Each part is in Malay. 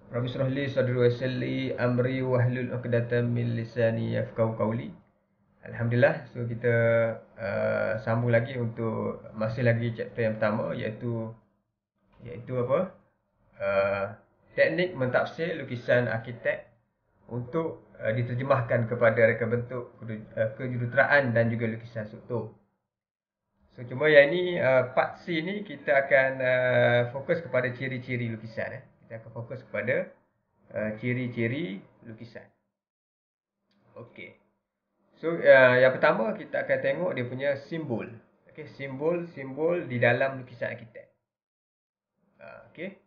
Rabbi shrah li sadri wa yassir li amri wahlul 'uqdatam min lisani yafqahu qawli. Alhamdulillah, so kita sambung lagi untuk masih lagi chapter yang pertama iaitu apa? Uh, Teknik mentafsir lukisan arkitek untuk diterjemahkan kepada reka bentuk kejuruteraan dan juga lukisan struktur. So cuma yang ini part C ni kita akan fokus kepada ciri-ciri lukisan. Kita akan fokus kepada ciri-ciri lukisan. Okey. So yang pertama kita akan tengok dia punya simbol. Okey, simbol-simbol di dalam lukisan arkitek. Okey.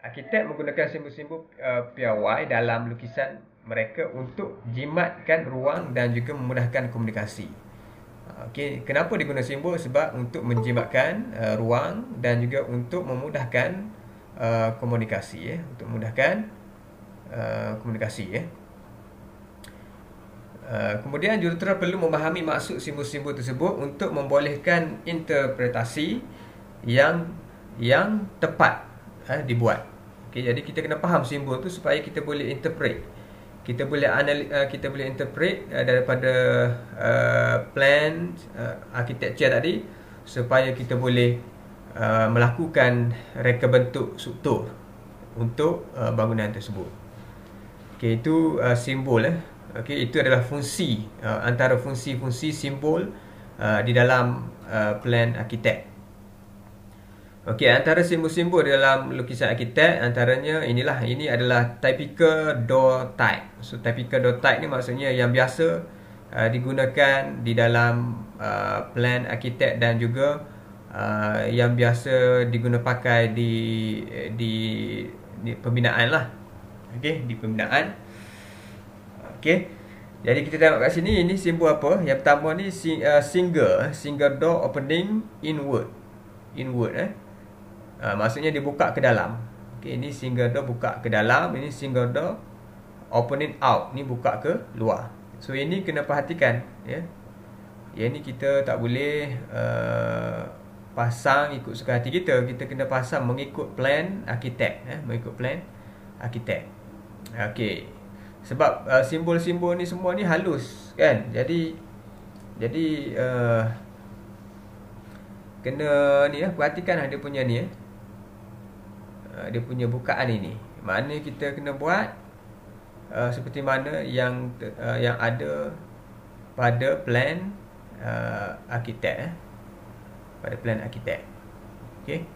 Arkitek menggunakan simbol-simbol piawai dalam lukisan mereka untuk jimatkan ruang dan juga memudahkan komunikasi. Okey, kenapa digunakan simbol? Sebab untuk menjimatkan ruang dan juga untuk memudahkan komunikasi ya, untuk memudahkan komunikasi ya. Kemudian jurutera perlu memahami maksud simbol-simbol tersebut untuk membolehkan interpretasi yang tepat dibuat. Okey, jadi kita kena faham simbol tu supaya kita boleh interpret. Kita boleh interpret daripada plan architecture tadi supaya kita boleh melakukan reka bentuk struktur untuk bangunan tersebut. Okey, itu simbol Okey, itu adalah fungsi antara fungsi-fungsi simbol di dalam plan arkitek. Okey, antara simbol-simbol dalam lukisan arkitek antaranya ini adalah typical door type. So typical door type ni maksudnya yang biasa digunakan di dalam plan arkitek dan juga yang biasa diguna pakai di pembinaan lah. Okey, di pembinaan. Okey. Jadi kita tengok kat sini, ini simbol apa? Yang pertama ni single door opening inward. Maksudnya dibuka ke dalam. Okey, ini single door buka ke dalam, ini single door opening out, ni buka ke luar. So ini kena perhatikan ya. Yang ni kita tak boleh pasang ikut suka hati kita. Kita kena pasang mengikut plan arkitek mengikut plan arkitek. Okey. Sebab simbol-simbol ni semua ni halus kan. Jadi kena ni perhatikan dia punya ni dia punya bukaan ini. Maknanya kita kena buat seperti mana yang ada pada plan arkitek pada plan arkitek. Okey.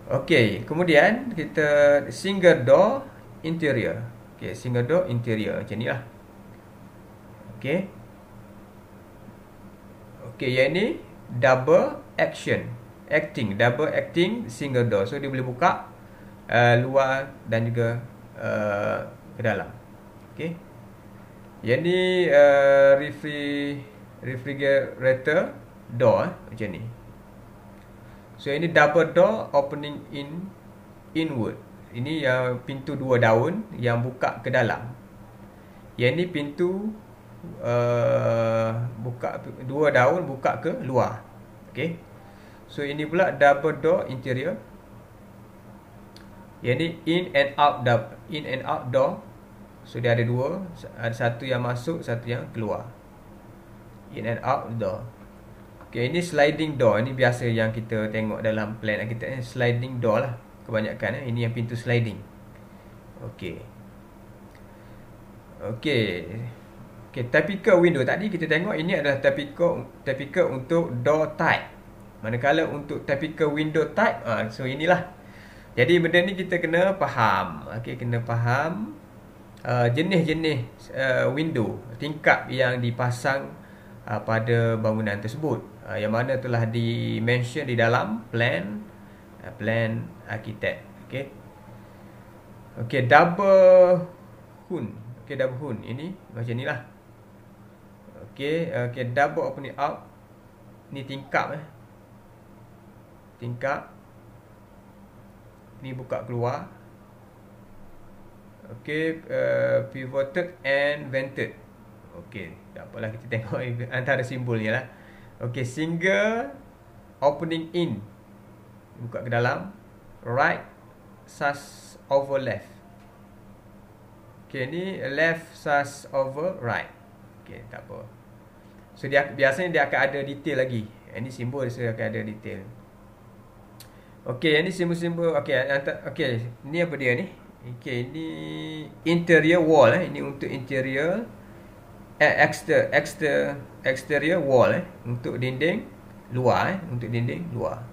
Okey, kemudian kita single door interior. Okey, single door interior macam ni lah. Okey. Okey, yang ni double acting single door. So dia boleh buka luar dan juga ke dalam. Okey. Yang ni refrigerator door macam ni. So ini double door opening inward. Ini pintu dua daun yang buka ke dalam. Yang ni pintu buka dua daun buka ke luar. Okey. So ini pula double door interior. Yang ni in and out door. So dia ada dua, ada satu yang masuk, satu yang keluar. In and out door. Okey, ini sliding door. Ini biasa yang kita tengok dalam plan kita, sliding door lah kebanyakan. Ini yang pintu sliding. Okey. Okey, typical window tadi kita tengok ini adalah typical untuk door type. Manakala untuk typical window type, so inilah. Jadi benda ni kita kena faham. Okey, kena faham jenis-jenis window, tingkap yang dipasang pada bangunan tersebut. Yang mana telah di-mention di dalam plan arkitek. Okey. Okey, double hun. Okey, double hun. Ini macam nilah. Okey, double opening out. Ni tingkap tingkap. Ni buka keluar. Okey, pivoted and vented. Okey, tak apalah, kita tengok antara simbolnya lah. Okey, single opening in, buka ke dalam. Right sus over left. Okay, ni left sus over right. Okay, tak apa. So biasanya dia akan ada detail lagi. Ini simbol dia akan ada detail. Okay, ini simbol-simbol. Okay, ni apa dia ni? Okay, ini interior wall. Ini untuk interior. Exterior wall. Untuk dinding luar. Untuk dinding luar.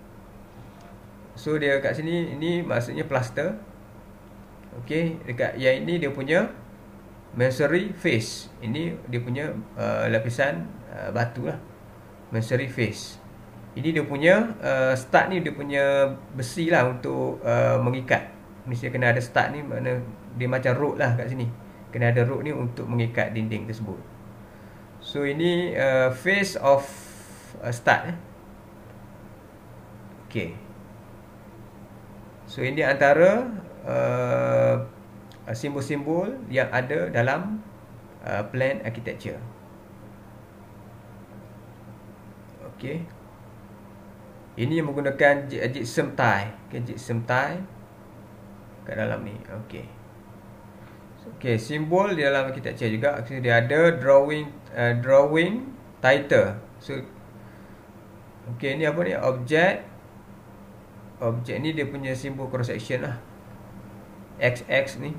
So dia kat sini, ini maksudnya plaster. Okay, dekat yang ini dia punya masonry face. Ini dia punya lapisan batu lah. Masonry face. Ini dia punya stud ni, dia punya besi lah untuk mengikat. Mesti kena ada stud ni, mana dia macam rod lah kat sini. Kena ada rod ni untuk mengikat dinding tersebut. So ini face of stud. Okay. So ini antara simbol-simbol yang ada dalam plan architecture. Okay. Ini yang menggunakan gypsum tile. Okay, gypsum tile kat dalam ni. Okay. Okay, simbol di dalam architecture juga. Dia ada drawing title. So, okay, ni apa ni? Objek ni dia punya simbol cross section lah. XX ni.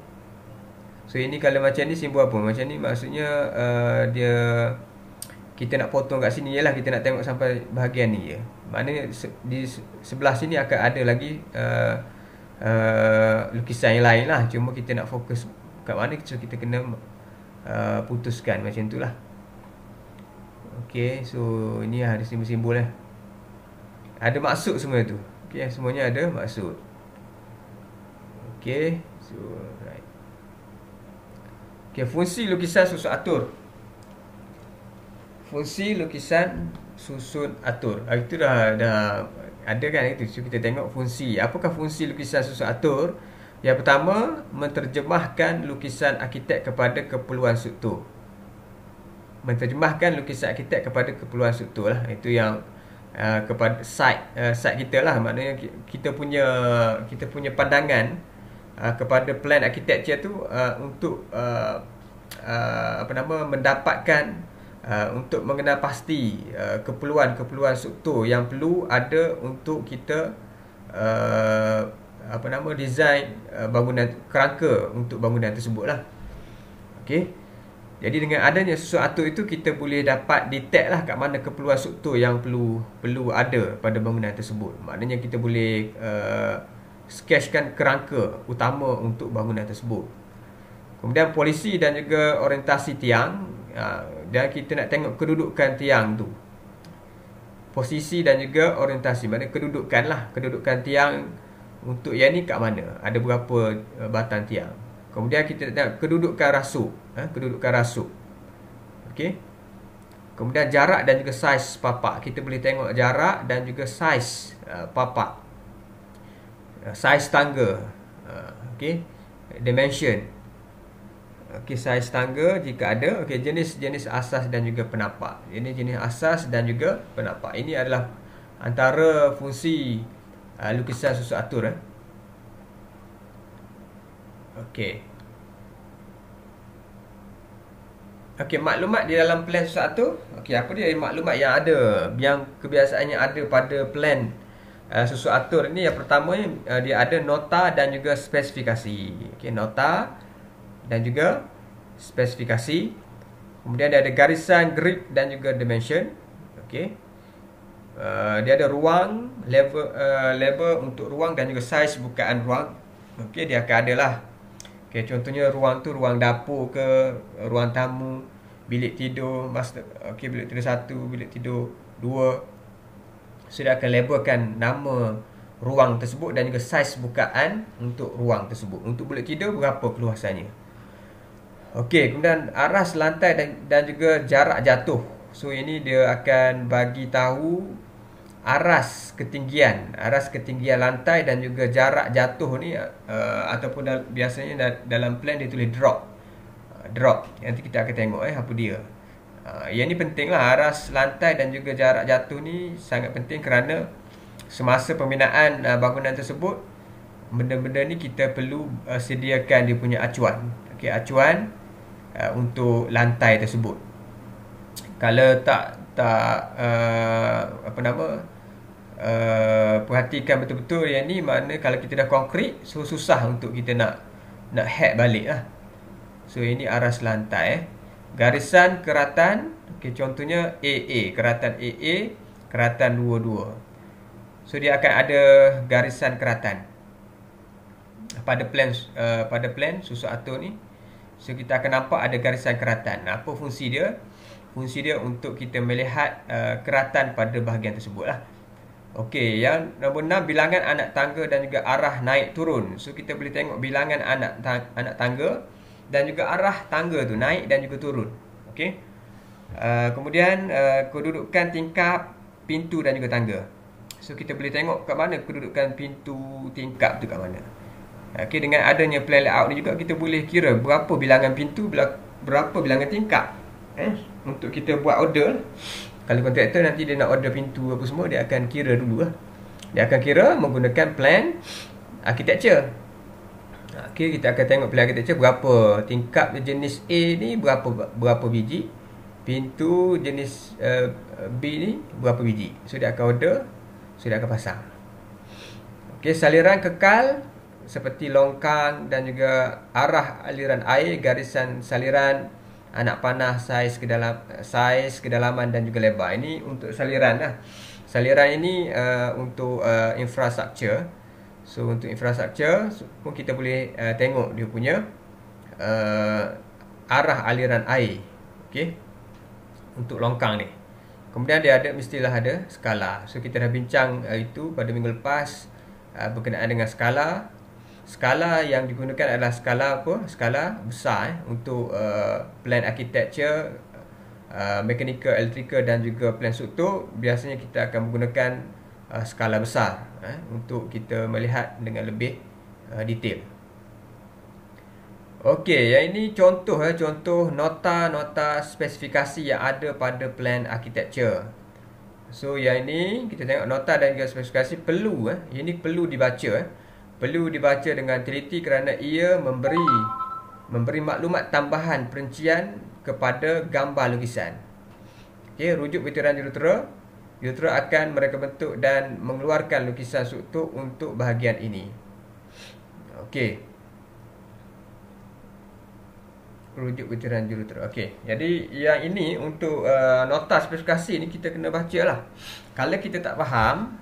So ini kalau macam ni simbol apa? Macam ni maksudnya dia, kita nak potong kat sini je lah. Kita nak tengok sampai bahagian ni je. Maknanya di sebelah sini akan ada lagi lukisan yang lain lah. Cuma kita nak fokus kat mana, so kita kena putuskan macam tu lah. Okay, so ini ada simbol-simbol lah. Ada maksud semua tu. Okay, semuanya ada maksud. Okay, so right. Okay, fungsi lukisan susun atur. Fungsi lukisan susun atur. Itu dah ada kan itu. So kita tengok fungsi. Apakah fungsi lukisan susun atur? Yang pertama, menterjemahkan lukisan arkitek kepada keperluan struktur. Menterjemahkan lukisan arkitek kepada keperluan struktur lah. Itu yang kepada site kita lah. Maknanya kita punya pandangan kepada plan architecture tu untuk mendapatkan untuk mengenal pasti keperluan struktur yang perlu ada untuk kita design bangunan, kerangka untuk bangunan tersebut lah. Okay. Jadi dengan adanya susun atur itu, kita boleh dapat detect lah kat mana keperluan struktur yang perlu ada pada bangunan tersebut. Maknanya kita boleh sketchkan kerangka utama untuk bangunan tersebut. Kemudian polisi dan juga orientasi tiang. Dan kita nak tengok kedudukan tiang tu, posisi dan juga orientasi. Maknanya kedudukan lah. Kedudukan tiang untuk yang ni kat mana, ada berapa batang tiang. Kemudian kita tengok kedudukan rasuk. Kedudukan rasuk. Okay. Kemudian jarak dan juga saiz papak. Kita boleh tengok jarak dan juga saiz papak, saiz tangga. Okay. Dimension. Okay, saiz tangga jika ada. Okay, jenis asas dan juga penapak. Ini jenis asas dan juga penapak. Ini adalah antara fungsi lukisan susun atur. Okay. Okay, maklumat di dalam plan susun atur. Okay, apa dia maklumat yang ada, yang kebiasaannya ada pada plan susun atur ini? Yang pertama, dia ada nota dan juga spesifikasi. Okay, nota dan juga spesifikasi. Kemudian dia ada garisan, grid dan juga dimension. Okay. Dia ada ruang, level untuk ruang dan juga saiz bukaan ruang. Okay, dia akan ada lah. Okay, contohnya ruang tu ruang dapur ke, ruang tamu, bilik tidur master. Okay, bilik tidur 1, bilik tidur 2. So dia akan labelkan nama ruang tersebut dan juga saiz bukaan untuk ruang tersebut. Untuk bilik tidur berapa keluasannya. Okey, kemudian aras lantai dan juga jarak jatuh. So ini dia akan bagi tahu aras ketinggian lantai dan juga jarak jatuh ni, ataupun biasanya dalam plan dia tulis drop. Nanti kita akan tengok apa dia. Yang ni penting lah, aras lantai dan juga jarak jatuh ni sangat penting kerana semasa pembinaan bangunan tersebut, benda-benda ni kita perlu sediakan dia punya acuan. Okey, acuan untuk lantai tersebut. Kalau tak perhatikan betul-betul yang ni, makna kalau kita dah konkrit, so susah untuk kita nak hack balik lah. So ini aras lantai. Garisan keratan, okay, contohnya AA, keratan AA, keratan 22. So dia akan ada garisan keratan pada plan susun atur ni. So kita akan nampak ada garisan keratan. Apa fungsi dia? Fungsi dia untuk kita melihat keratan pada bahagian tersebut lah. Okey, yang nombor 6, bilangan anak tangga dan juga arah naik turun. So kita boleh tengok bilangan anak tangga dan juga arah tangga tu naik dan juga turun. Okey. Kemudian kedudukan tingkap, pintu dan juga tangga. So kita boleh tengok kat mana kedudukan pintu, tingkap tu kat mana. Okey, dengan adanya plan layout ni juga kita boleh kira berapa bilangan pintu, berapa bilangan tingkap. Untuk kita buat order. Kalau kontraktor nanti dia nak order pintu apa semua, dia akan kira dulu lah. Dia akan kira menggunakan plan architecture. Okey, kita akan tengok plan architecture berapa tingkap jenis A ni, berapa biji. Pintu jenis B ni berapa biji. So dia akan order, so dia akan pasang. Okey, saliran kekal seperti longkang dan juga arah aliran air, garisan saliran, anak panah, saiz kedalaman dan juga lebar. Ini untuk saliran lah. Saliran ini untuk infrastruktur. So untuk infrastruktur pun kita boleh tengok dia punya arah aliran air. Okey. Untuk longkang ni. Kemudian dia mestilah ada skala. So kita dah bincang itu pada minggu lepas berkenaan dengan skala. Skala yang digunakan adalah skala apa? Skala besar untuk plan architecture, mechanical, electrical dan juga plan struktur. Biasanya kita akan menggunakan skala besar untuk kita melihat dengan lebih detail. Okey, yang ini contoh nota spesifikasi yang ada pada plan architecture. So yang ini kita tengok nota dan juga spesifikasi perlu ini perlu dibaca. Perlu dibaca dengan teliti kerana ia memberi maklumat tambahan perincian kepada gambar lukisan. Okey, rujuk veteran jurutera. Jurutera akan mereka bentuk dan mengeluarkan lukisan struktur untuk bahagian ini. Okey. Rujuk veteran jurutera. Okey. Jadi yang ini untuk nota spesifikasi ni kita kena baca lah. Kalau kita tak faham,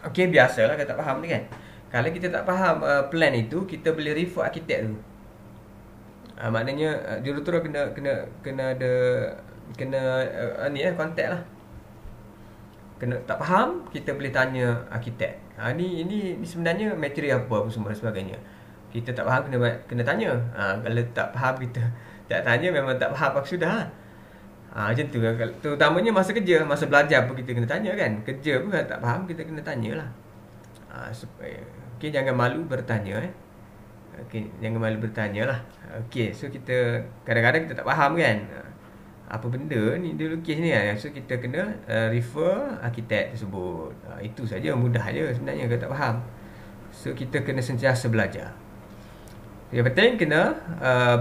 okey, biasalah kita tak faham ni kan. Kalau kita tak faham plan itu, kita boleh refer arkitek tu. Maknanya jurutera kena ada kontak lah. Kena tak faham, kita boleh tanya arkitek. Ini sebenarnya materi apa semua dan sebagainya. Kita tak faham kena tanya. Kalau tak faham kita tak tanya, memang tak faham apa sudah. Macam tu. Terutamanya masa kerja, masa belajar pun kita kena tanya kan. Kerja pun kalau tak faham kita kena tanyalah. Supaya okey, jangan malu bertanya Okey, jangan malu bertanya lah. Okey, so kita kadang-kadang kita tak faham kan. Apa benda ni dia lukis ni kan. So kita kena refer arkitek tersebut. Itu saja, mudah je sebenarnya kalau tak faham. So kita kena sentiasa belajar. Yang penting kena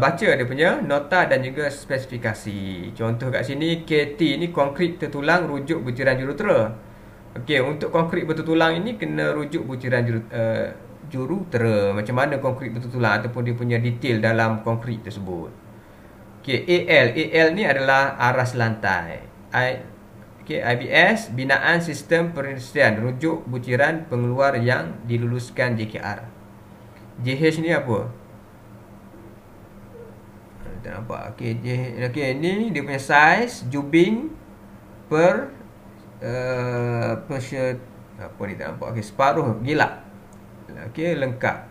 baca dia punya nota dan juga spesifikasi. Contoh kat sini, KT ni konkrit tertulang rujuk butiran jurutera. Okey, untuk konkrit bertulang ini kena rujuk butiran jurutera. Macam mana konkrit bertulang ataupun dia punya detail dalam konkrit tersebut. Okey, AL ni adalah aras lantai. Okey, IBS binaan sistem perindustrian, rujuk butiran pengeluar yang diluluskan JKR. JH ni apa? Tak nampak. Okey, ni dia punya saiz jubing per apa ni tak nampak. Okey, separuh gilak. Okey, lengkap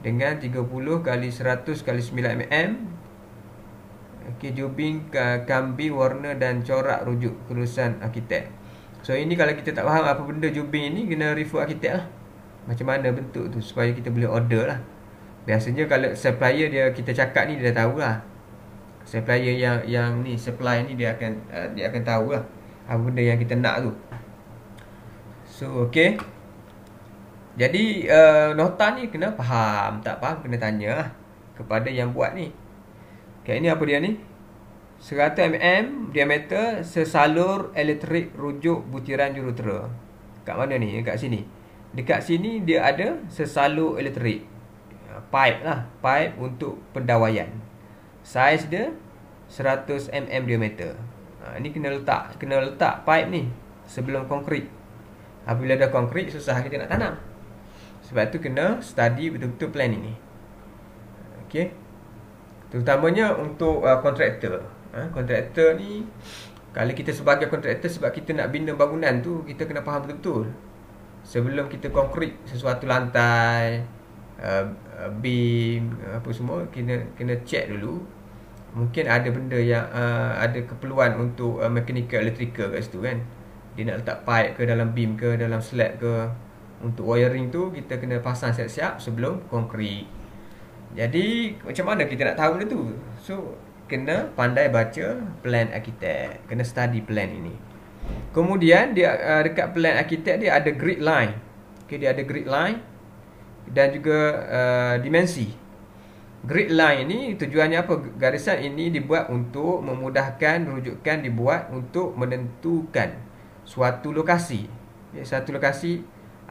dengan 30 kali 100 kali 9 mm. Okey, jubing kambi warna dan corak rujuk kelulusan arkitek. So ini kalau kita tak faham apa benda jubing ini, kena refer arkitek lah. Macam mana bentuk tu supaya kita boleh order lah. Biasanya kalau supplier kita cakap ni dia dah tahu lah. Supplier yang ni supply ni dia akan tahu lah apa benda yang kita nak tu. So okey. Jadi nota ni kena faham, tak faham kena tanya kepada yang buat ni. Okay, ini apa dia ni? 100 mm diameter sesalur elektrik rujuk butiran jurutera. Kat mana ni? Dekat sini. Dekat sini dia ada sesalur elektrik. Pipe lah, pipe untuk pendawaian. Saiz dia 100 mm diameter. Ini kena letak pipe ni sebelum konkrit. Apabila dah konkrit, susah kita nak tanam. Sebab tu kena study betul-betul plan ini. Okey. Terutamanya untuk kontraktor. Kontraktor ni, kalau kita sebagai kontraktor, sebab kita nak bina bangunan tu, kita kena faham betul-betul. Sebelum kita konkrit sesuatu lantai, beam, apa semua, kena check dulu. Mungkin ada benda yang ada keperluan untuk mechanical, electrical kat situ kan. Dia nak letak pipe ke dalam beam ke, dalam slab ke. Untuk wiring tu kita kena pasang siap-siap sebelum konkrit. Jadi macam mana kita nak tahu benda tu? So kena pandai baca plan arkitek, kena study plan ini. Kemudian dia dekat plan arkitek dia ada grid line. Okey, dia ada grid line dan juga dimensi. Grid line ini tujuannya apa? Garisan ini dibuat untuk memudahkan rujukan, dibuat untuk menentukan suatu lokasi. Satu lokasi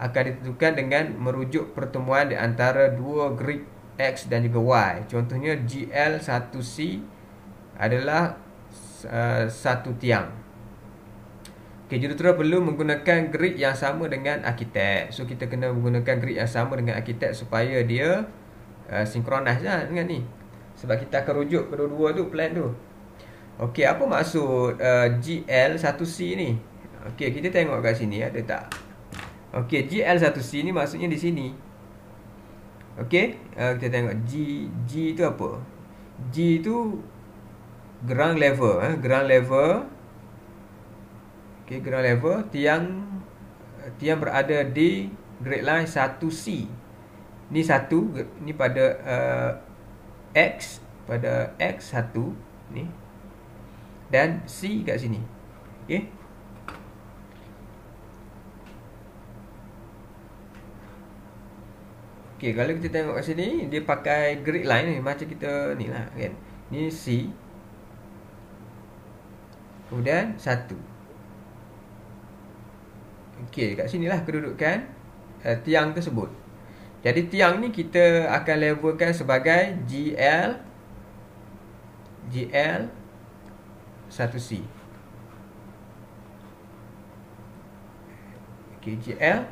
akan ditentukan dengan merujuk pertemuan di antara dua grid X dan juga Y. Contohnya GL1C adalah satu tiang. Okay, jurutera perlu menggunakan grid yang sama dengan arkitek. So kita kena menggunakan grid yang sama dengan arkitek supaya dia sinkronis lah dengan ni. Sebab kita akan rujuk kedua-dua tu plan tu. Okey, apa maksud GL1C ni? Okey, kita tengok kat sini ada tak? Okey, GL1C ni maksudnya di sini. Okey, kita tengok G tu apa? G tu ground level, ground level. Okey, ground level, tiang berada di grid line 1C. Ni satu, ni pada X, pada X1 ni. Dan C kat sini. Okey. Okey, kalau kita tengok kat sini, dia pakai grid line ni macam kita ni lah kan. Ni C. Kemudian 1. Okey, kat sinilah kedudukan tiang tersebut. Jadi tiang ni kita akan levelkan sebagai GL1C. Okey, GL.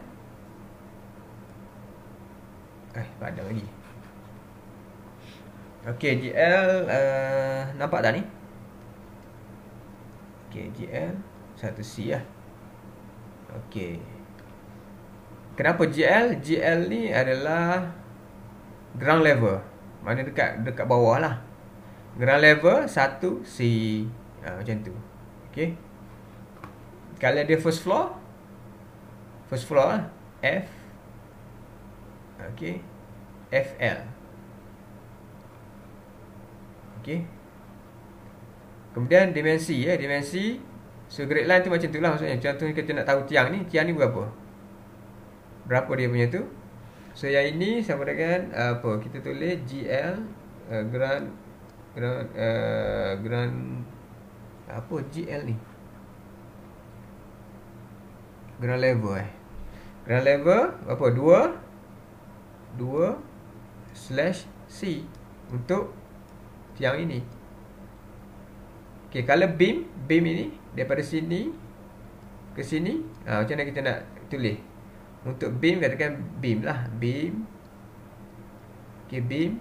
Padam lagi. Okey, GL nampak tak ni? Okey, GL1C lah. Okey. Kenapa GL? GL ni adalah ground level. Mana dekat bawah lah. Ground level 1C. Macam tu. Okey. Kalau dia first floor lah. F. Okey. FL. Okey. Kemudian dimensi ya, dimensi. So grid line tu macam tu lah maksudnya. Contohnya kita nak tahu tiang ni berapa? Berapa dia punya tu? So yang ini sama dengan apa? Kita tulis GL ground apa GL ni? Ground level Ground level apa? 2/C untuk tiang ini. Okey, kalau beam ini daripada sini ke sini, macam mana kita nak tulis? Untuk beam, katakan beam lah. Beam. Okay, beam.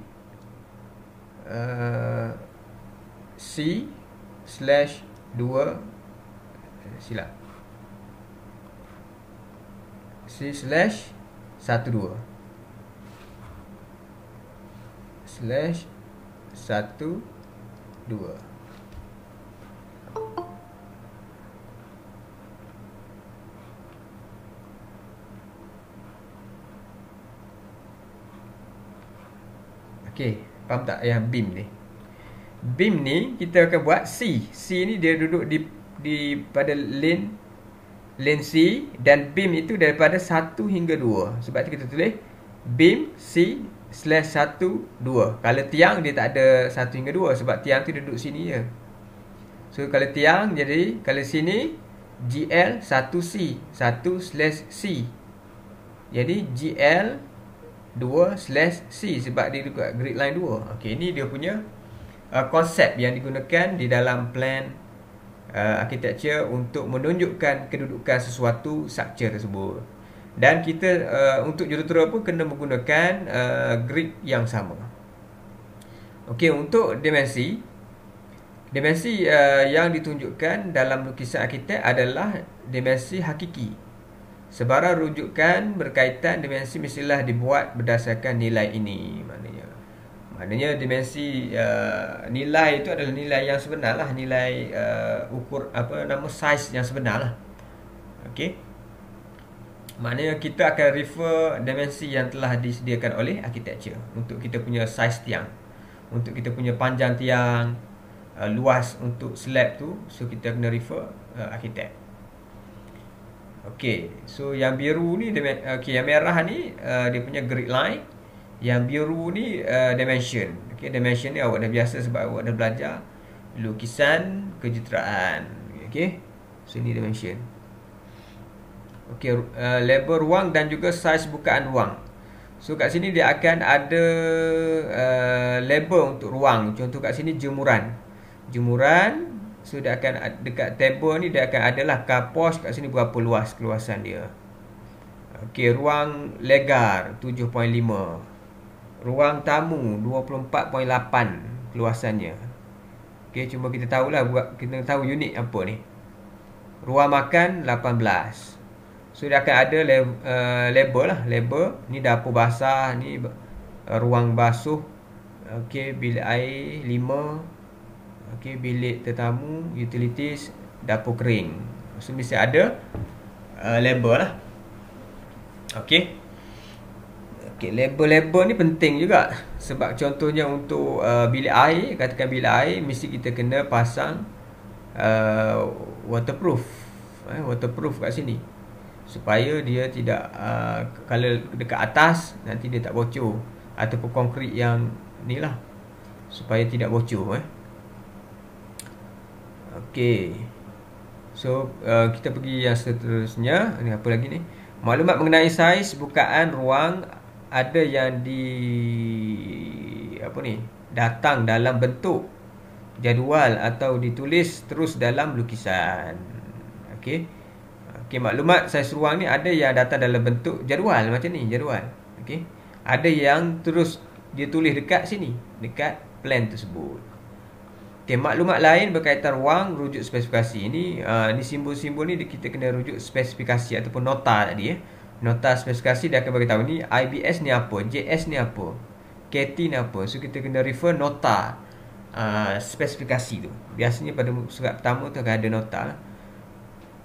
C/2. Silap. C/12. /12. Okey, faham tak yang beam ni? Beam ni kita akan buat C. C ni dia duduk di pada lane lane C, dan beam itu daripada 1 hingga 2. Sebab tu kita tulis beam C/1 2. Kalau tiang dia tak ada 1 hingga 2 sebab tiang tu duduk sini je. So kalau tiang, jadi kalau sini GL 1C 1/C. Jadi GL 2/C sebab dia dekat grid line 2. Okey, ini dia punya konsep yang digunakan di dalam plan architecture untuk menunjukkan kedudukan sesuatu structure tersebut. Dan kita untuk jurutera pun kena menggunakan grid yang sama. Okey, untuk dimensi yang ditunjukkan dalam lukisan arkitek adalah dimensi hakiki. Sebarang rujukan berkaitan dimensi mestilah dibuat berdasarkan nilai ini. Maknanya dimensi nilai itu adalah nilai yang sebenar lah, nilai size yang sebenar lah. Okey. Maknanya kita akan refer dimensi yang telah disediakan oleh architecture untuk kita punya size tiang, untuk kita punya panjang tiang, luas untuk slab tu, so kita kena refer arkitek. Okey, so yang biru ni yang merah ni dia punya grid line, yang biru ni dimension. Okey, dimension ni awak dah biasa sebab awak dah belajar lukisan kejuruteraan. Okey, so ini dimension. Okey, label ruang dan juga saiz bukaan ruang. So kat sini dia akan ada label untuk ruang. Contoh kat sini jemuran. So dia akan dekat table ni dia akan adalah carport kat sini berapa luas keluasan dia. Okey, ruang legar 7.5. Ruang tamu 24.8 keluasannya. Okey, cuma kita tahulah kita tahu unit apa ni. Ruang makan 18. So dia akan ada label lah, label ni dapur basah, ni ruang basuh. Okey, bilik air 5. Okey, bilik tetamu, utilities, dapur kering. So mesti ada label lah. Okey. Okey, label-label ni penting juga. Sebab contohnya untuk bilik air, katakan bilik air mesti kita kena pasang waterproof. Waterproof kat sini. Supaya dia tidak kalau dekat atas nanti dia tak bocor, ataupun konkrit yang ni lah, supaya tidak bocor. Okey. So kita pergi yang seterusnya. Ni apa lagi ni? Maklumat mengenai saiz bukaan ruang ada yang datang dalam bentuk jadual atau ditulis terus dalam lukisan. Okey. Okey, maklumat saiz ruang ni ada yang datang dalam bentuk jadual macam ni, jadual. Okey. Ada yang terus dia tulis dekat sini, dekat plan tersebut. Okay, maklumat lain berkaitan ruang, rujuk spesifikasi. Ni simbol-simbol ni kita kena rujuk spesifikasi ataupun nota tadi. Nota spesifikasi dia akan beritahu ni IBS ni apa, JS ni apa, KT ni apa. So kita kena refer nota spesifikasi tu. Biasanya pada surat pertama tu akan ada nota lah.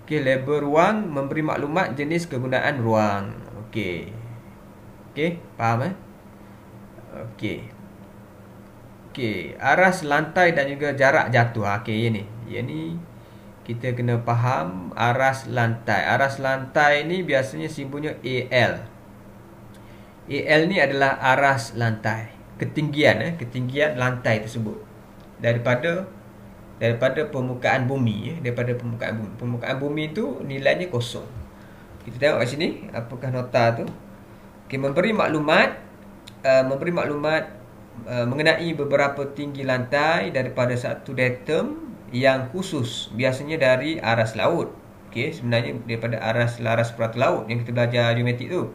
Okay, label ruang memberi maklumat jenis kegunaan ruang. Okay, faham Okey, aras lantai dan juga jarak jatuh. Okey, ini kita kena faham aras lantai. Aras lantai ni biasanya simbolnya AL. AL ni adalah aras lantai, ketinggian lantai tersebut daripada permukaan bumi. Daripada permukaan bumi tu nilainya kosong. Kita tengok kat sini apakah nota tu. Okey, memberi maklumat mengenai beberapa tinggi lantai daripada satu datum yang khusus, biasanya dari aras laut. Okey, sebenarnya daripada laras purata laut yang kita belajar geometrik tu.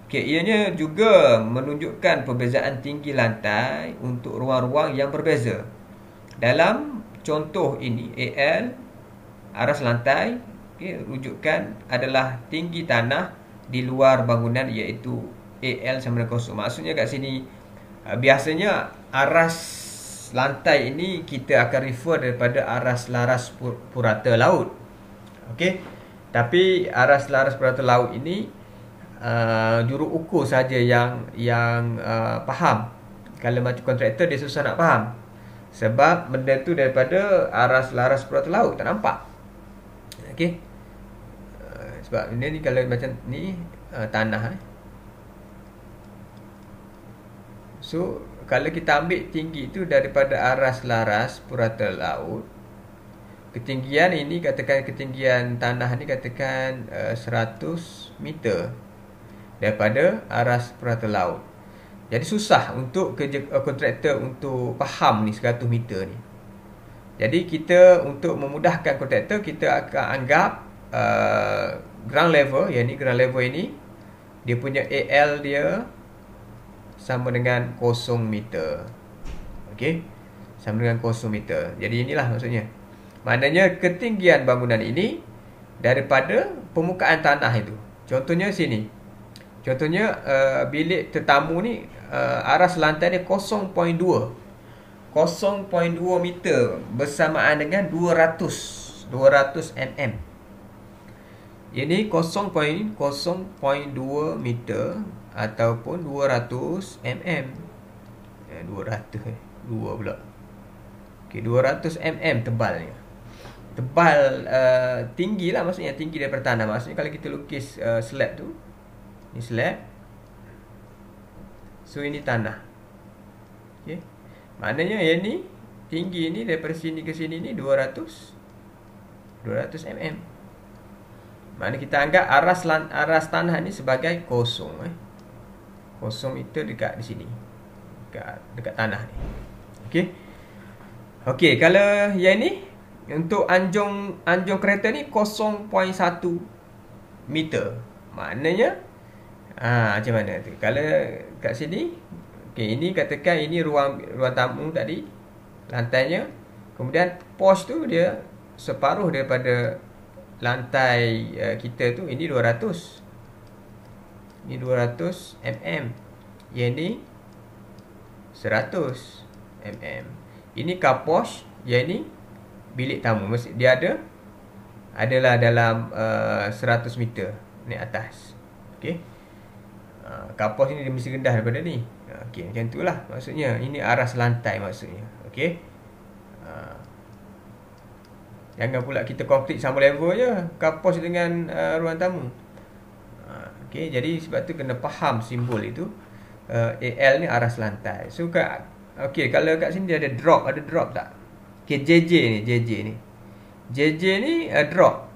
Okey, ianya juga menunjukkan perbezaan tinggi lantai untuk ruang-ruang yang berbeza. Dalam contoh ini AL aras lantai, okey, rujukan adalah tinggi tanah di luar bangunan, iaitu AL sama dengan kosong. Maksudnya kat sini biasanya aras lantai ini kita akan refer daripada aras laras purata laut. Okey. Tapi aras laras purata laut ini juru ukur saja yang faham. Kalau macam kontraktor dia susah nak faham. Sebab benda tu daripada aras laras purata laut tak nampak. Okey. Sebab ni kalau macam ni tanah. So kalau kita ambil tinggi itu daripada aras laras purata laut, ketinggian ini katakan ketinggian tanah ni katakan 100 meter daripada aras purata laut. Jadi susah untuk kontraktor untuk faham ni 100 meter ni. Jadi kita untuk memudahkan kontraktor, kita akan anggap ground level, yang ni ground level ini dia punya AL dia sama dengan 0 meter. Okey, sama dengan 0 meter. Jadi inilah maksudnya. Maknanya ketinggian bangunan ini daripada permukaan tanah itu. Contohnya sini. Contohnya bilik tetamu ni aras lantai dia 0.2 meter bersamaan dengan 200 mm. Ini 0.2 meter ataupun 200 mm. 2 pula. Okey, 200 mm tebalnya. Tebal tinggi lah, maksudnya tinggi daripada tanah. Maksudnya kalau kita lukis slab tu, ni slab. So ini tanah. Okey. Maknanya yang ni tinggi ni daripada sini ke sini ni 200 mm. Maknanya kita anggap aras tanah ni sebagai kosong. 0 meter dekat di sini. Dekat tanah ni. Okey. Okey, kalau yang ni untuk anjung kereta ni 0.1 meter. Maknanya macam mana tu? Kalau kat sini, okey, ini katakan ini ruang tamu tadi, lantainya. Kemudian pos tu dia separuh daripada lantai kita tu, ini 200. Ini 200 mm. Yang ni 100 mm. Ini kapos, yang ni bilik tamu. Mesti dia adalah dalam 100 meter ni atas. Okey. Kapos ni dia mesti rendah daripada ni. Okey, macam itulah maksudnya. Ini aras lantai maksudnya. Okey. Jangan pula kita konkret sama level je kapos dengan ruang tamu. Okey, jadi sebab tu kena faham simbol itu. AL ni aras lantai. So okey, kalau kat sini dia ada drop tak? Okey, JJ ni. JJ ni drop.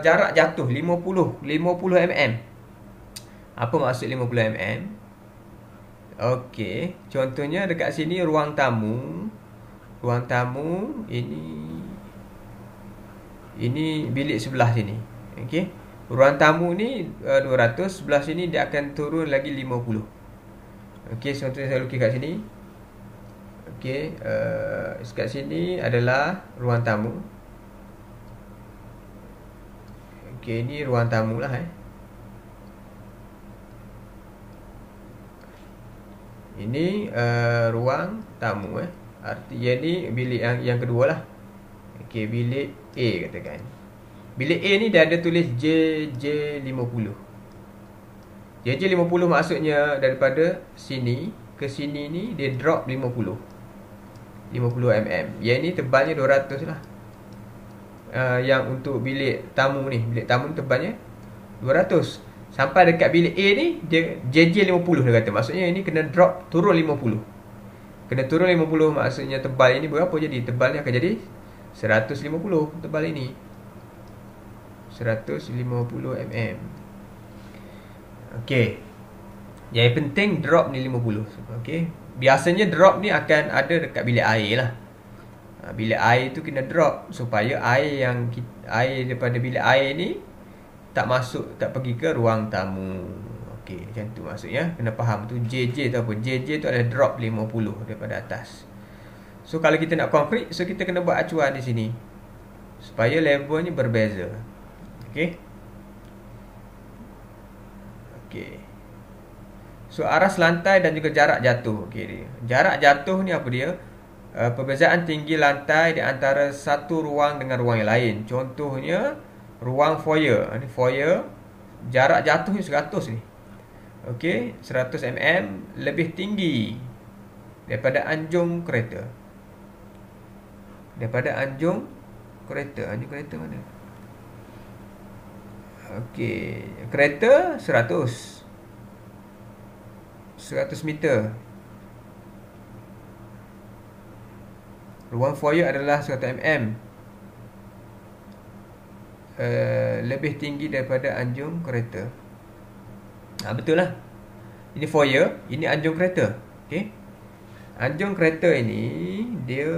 Jarak jatuh 50 mm. Apa maksud 50 mm? Okey, contohnya dekat sini ruang tamu. Ruang tamu ini bilik sebelah sini. Okey. Ruang tamu ni 200, sebelah sini dia akan turun lagi 50. Okey, contohnya saya lukis kat sini. Okey, kat sini adalah ruang tamu. Okey, ni ruang tamu lah Ini ruang tamu Artinya ni bilik yang kedua lah. Okey, bilik A katakan. Bilik A ni dia ada tulis JJ50. JJ50 maksudnya daripada sini ke sini ni dia drop 50 mm. Yang ni tebalnya 200 lah. Yang untuk bilik tamu ni tebalnya 200. Sampai dekat bilik A ni dia JJ50 dia kata. Maksudnya ini kena drop turun 50. Kena turun 50 maksudnya tebal ini berapa jadi? Tebalnya akan jadi 150 tebal ini. 150 mm. Okey. Yang penting drop ni 50. Okey. Biasanya drop ni akan ada dekat bilik air lah. Bilik air tu kena drop supaya air daripada bilik air ni tak masuk, tak pergi ke ruang tamu. Okey, macam tu maksudnya. Kena faham tu JJ tu apa? JJ tu adalah drop 50 daripada atas. So kalau kita nak konkret, so kita kena buat acuan di sini supaya levelnya berbeza. Okey. Okey. So aras lantai dan juga jarak jatuh. Okey, jarak jatuh ni apa dia? Perbezaan tinggi lantai di antara satu ruang dengan ruang yang lain. Contohnya ruang foyer. Ini foyer, jarak jatuhnya 100 ni. Okey, 100 mm lebih tinggi daripada anjung kereta. Daripada anjung kereta. Anjung kereta mana? Okey, kereta 100 meter. Ruang foyer adalah 100 mm. Lebih tinggi daripada anjung kereta. Betul lah. Ini foyer, ini anjung kereta. Okey. Anjung kereta ini dia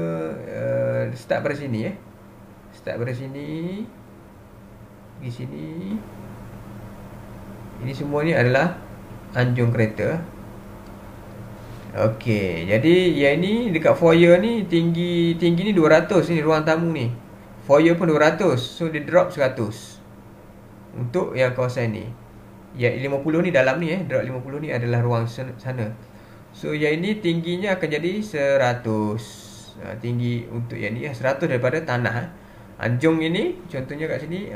start dari sini Start dari sini. Pergi sini. Ini semua ni adalah anjung kereta. Okey, jadi yang ni dekat foyer ni tinggi ni 200 ni ruang tamu ni. Foyer pun 200. So dia drop 100. Untuk yang kawasan ni. Yang 50 ni dalam ni drop 50 ni adalah ruang sana. So yang ini tingginya akan jadi 100. Tinggi untuk yang ni 100 daripada tanah. Anjung ini contohnya kat sini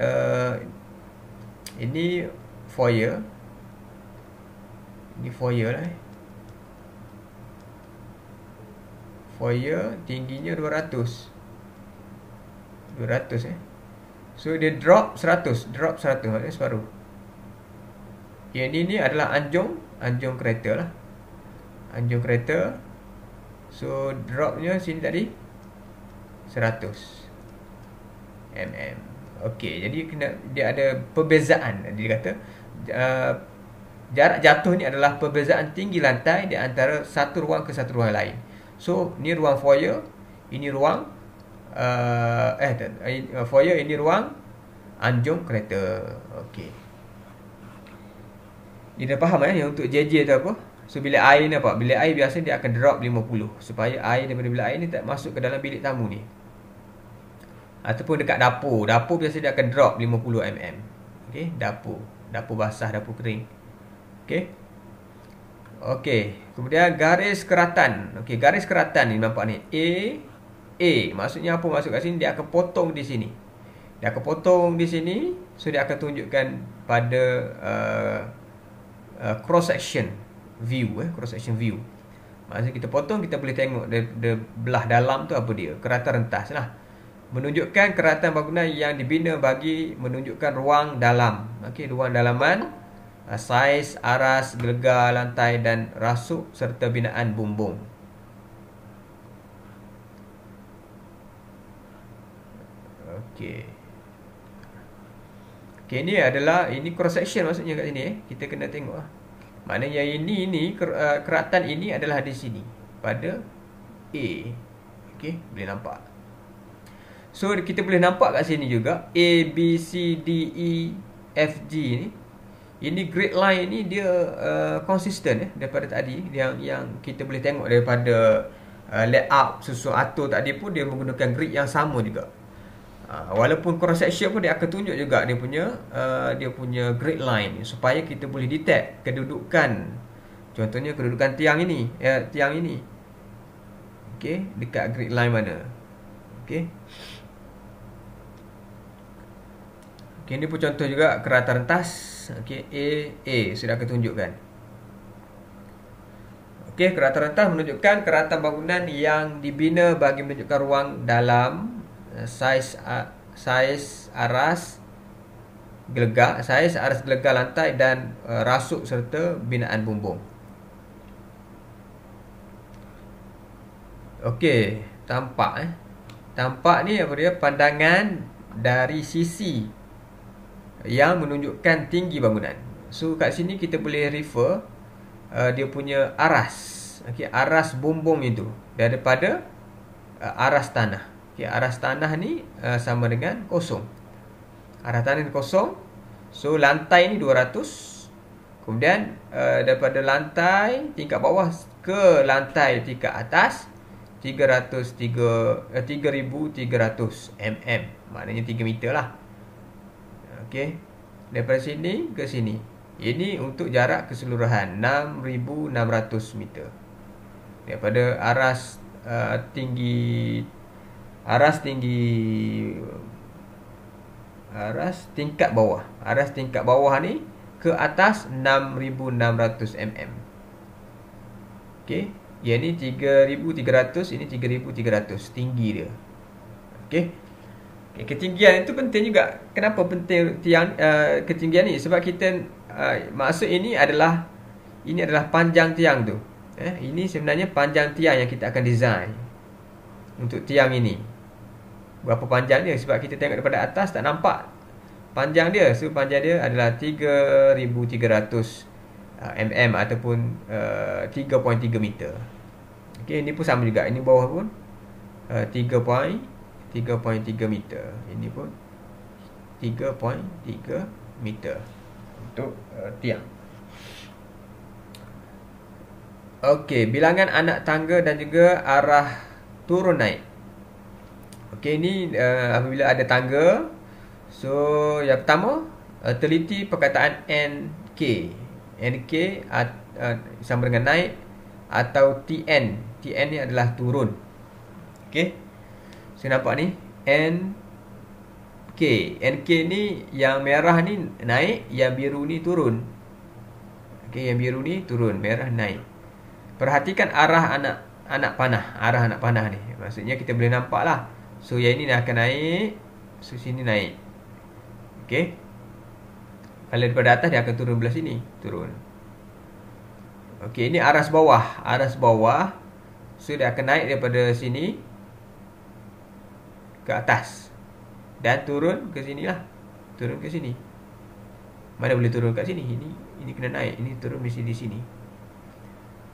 ini foyer. Ini foyer lah. Foyer tingginya 200. So dia drop 100. Maknanya separuh. Yang ini adalah anjung kereta lah. Anjung kereta. So dropnya sini tadi 100 mm. Okey, jadi dia ada perbezaan. Dia kata jarak jatuh ni adalah perbezaan tinggi lantai di antara satu ruang ke satu ruang lain. So ni ruang foyer, ini ruang foyer, ini ruang anjung kereta. Okey. Dia dah faham yang untuk JJ tu apa? So bilik air ni apa? Bilik air biasa dia akan drop 50 supaya air daripada bilik air ni tak masuk ke dalam bilik tamu ni. Ataupun dekat dapur. Dapur biasa dia akan drop 50 mm. Okey, dapur basah, dapur kering. Okey, kemudian garis keratan. Okey, garis keratan ni nampak ni. A maksudnya apa? Masuk kat sini dia akan potong di sini. So dia akan tunjukkan pada cross section view. Maksudnya kita potong, kita boleh tengok dia belah dalam tu apa dia. Keratan rentas lah. Menunjukkan keratan bangunan yang dibina bagi menunjukkan ruang dalam. Okey, ruang dalaman, saiz, aras, gelegar lantai dan rasuk serta binaan bumbung. Okey, ini cross section maksudnya kat sini kita kena tengok lah. Maknanya ini keratan ini adalah di sini pada A. Okey, boleh nampak. So kita boleh nampak kat sini juga A, B, C, D, E, F, G ni. Ini grid line ni dia konsisten daripada tadi yang kita boleh tengok daripada layout susun atur tadi pun dia menggunakan grid yang sama juga. Walaupun cross section pun dia akan tunjuk juga dia punya grid line supaya kita boleh detect kedudukan. Contohnya kedudukan tiang ini. Okey, dekat grid line mana. Okey, ini pun contoh juga keratan rentas. Okey, A sudah akan tunjukkan. Okey, keratan rentas menunjukkan keratan bangunan yang dibina bagi menunjukkan ruang dalam, saiz aras gelegar lantai dan rasuk serta binaan bumbung. Okey, tampak ni apa dia? Pandangan dari sisi yang menunjukkan tinggi bangunan. So kat sini kita boleh refer dia punya aras. Okey, aras bumbung itu daripada aras tanah. Okey, aras tanah ni sama dengan kosong. Aras tanah ni kosong. So lantai ni 200. Kemudian daripada lantai tingkat bawah ke lantai tingkat atas 300 3300 mm. Maknanya 3 meter lah. Okey, daripada sini ke sini. Ini untuk jarak keseluruhan 6600 meter. Daripada aras tingkat bawah. Aras tingkat bawah ni ke atas 6600 mm. Okey, yang ni 3300, ini 3300 tinggi dia. Okey. Ketinggian itu penting juga. Kenapa penting ketinggian ni? Sebab kita maksud ini adalah panjang tiang tu. Ini sebenarnya panjang tiang yang kita akan design untuk tiang ini. Berapa panjang dia? Sebab kita tengok daripada atas tak nampak panjang dia. So panjang dia adalah 3300 mm ataupun 3.3 meter. Okey, ini pun sama juga. Ini bawah pun 3.3 meter. Ini pun 3.3 meter untuk tiang. Okey, bilangan anak tangga dan juga arah turun naik. Okey, ini apabila ada tangga. So, yang pertama, teliti perkataan NK. NK sama dengan naik atau TN. TN ni adalah turun. Okey. So nampak ni NK. NK ni yang merah ni naik, yang biru ni turun. Okey, yang biru ni turun, merah naik. Perhatikan arah anak panah ni. Maksudnya kita boleh nampak lah. So yang ini akan naik, so sini naik. Okey. Kalau daripada atas dia akan turun belah sini, turun. Okey, ini aras bawah. So dia akan naik daripada sini ke atas dan turun ke sini lah. Turun ke sini. Mana boleh turun kat sini? Ini kena naik. Ini turun mesti di sini.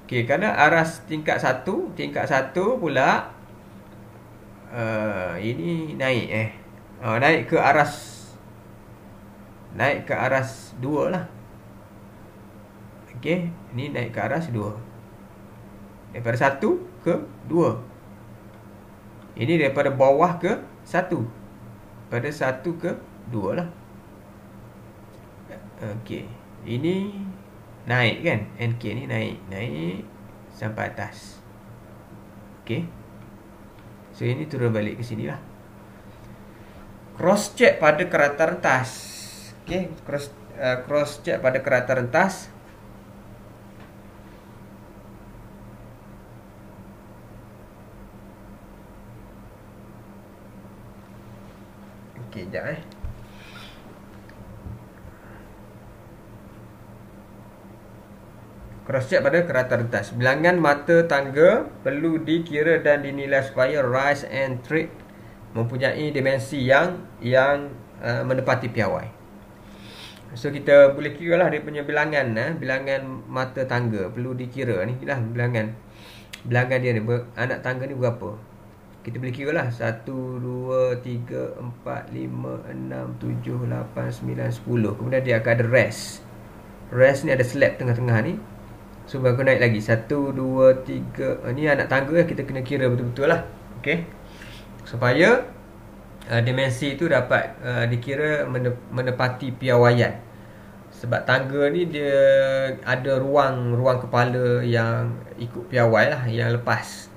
Okey, kerana aras tingkat 1 pula ini naik naik ke aras 2 lah. Okey, ini naik ke aras 2. Daripada 1 ke 2. Ini daripada bawah ke 1. Pada 1 ke 2 lah. Okey. Ini naik kan? NK ni naik sampai atas. Okey. So ini turun balik ke sini lah. Cross check pada kerata rentas. Okey, cross check pada kerata rentas. Okey, sekejap Cross check pada kerata rentas. Bilangan mata tangga perlu dikira dan dinilai supaya rise and tread mempunyai dimensi yang menepati piawai. So kita boleh kira lah dia punya bilangan. Bilangan mata tangga perlu dikira. Ni lah bilangan dia ni. Anak tangga ni berapa? Kita boleh kira lah 1, 2, 3, 4, 5, 6, 7, 8, 9, 10. Kemudian dia akan ada rest. Rest ni ada slab tengah-tengah ni. So baru naik lagi 1, 2, 3. Ni anak tangga lah. Kita kena kira betul-betul lah. Okay. Supaya dimensi itu dapat dikira menepati piawaian. Sebab tangga ni dia ada ruang kepala yang ikut piawai lah, yang lepas.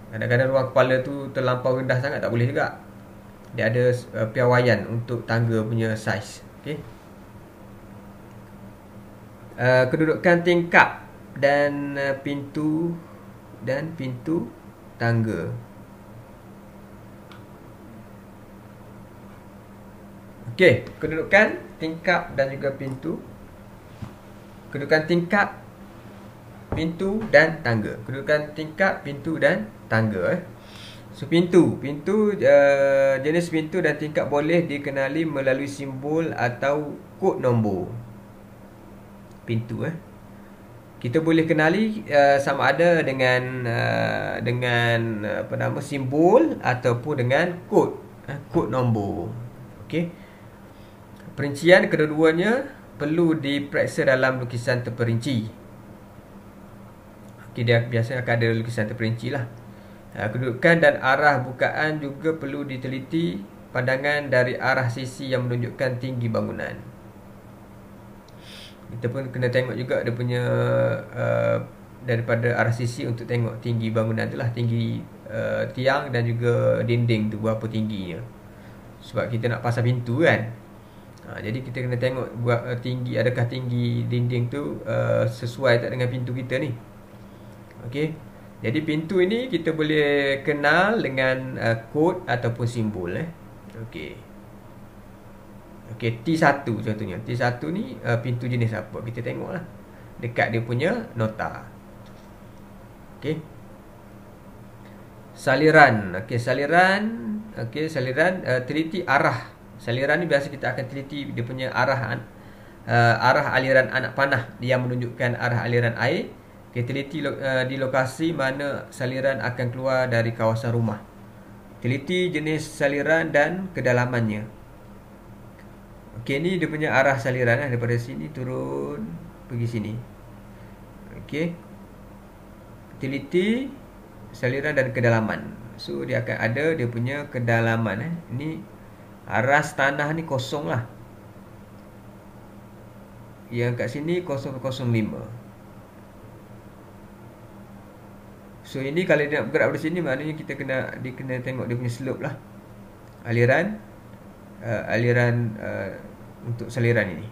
Kadang-kadang ruang kepala tu terlampau rendah sangat, tak boleh juga. Dia ada piawaian untuk tangga punya saiz. Okay. Kedudukan tingkap dan pintu tangga. Okey, kedudukan tingkap dan juga pintu. Kedudukan tingkap, pintu dan tangga. Kedudukan tingkap, pintu dan tangga. So pintu jenis pintu dan tingkap boleh dikenali melalui simbol atau kod nombor. Pintu kita boleh kenali sama ada dengan simbol ataupun dengan kod nombor. Okey. Perincian kedua-duanya perlu diperiksa dalam lukisan terperinci. Okay, dia biasanya akan ada lukisan terperinci lah. Kedudukan dan arah bukaan juga perlu diteliti. Pandangan dari arah sisi yang menunjukkan tinggi bangunan. Kita pun kena tengok juga dia punya daripada arah sisi untuk tengok tinggi bangunan tu lah. Tinggi tiang dan juga dinding tu berapa tingginya. Sebab kita nak pasang pintu kan. Jadi kita kena tengok tinggi, adakah tinggi dinding tu sesuai tak dengan pintu kita ni. Okey. Jadi pintu ini kita boleh kenal dengan kod ataupun simbol. Okey. Okey, T1 contohnya. T1 ni pintu jenis apa? Kita tengoklah dekat dia punya nota. Okey. Saliran. Okey, saliran. Okey, saliran teliti arah. Saliran ni biasa kita akan teliti dia punya arah aliran anak panah yang menunjukkan arah aliran air. Okey, teliti di lokasi mana saliran akan keluar dari kawasan rumah. Teliti jenis saliran dan kedalamannya. Okey, ni dia punya arah saliran daripada sini turun pergi sini. Okey. Teliti saliran dan kedalaman. So dia akan ada dia punya kedalaman. Ni aras tanah ni kosong lah. Yang kat sini 0.05. So ini kalau dia nak bergerak dari sini, maknanya kita kena tengok dia punya slope lah. Aliran untuk saliran ini.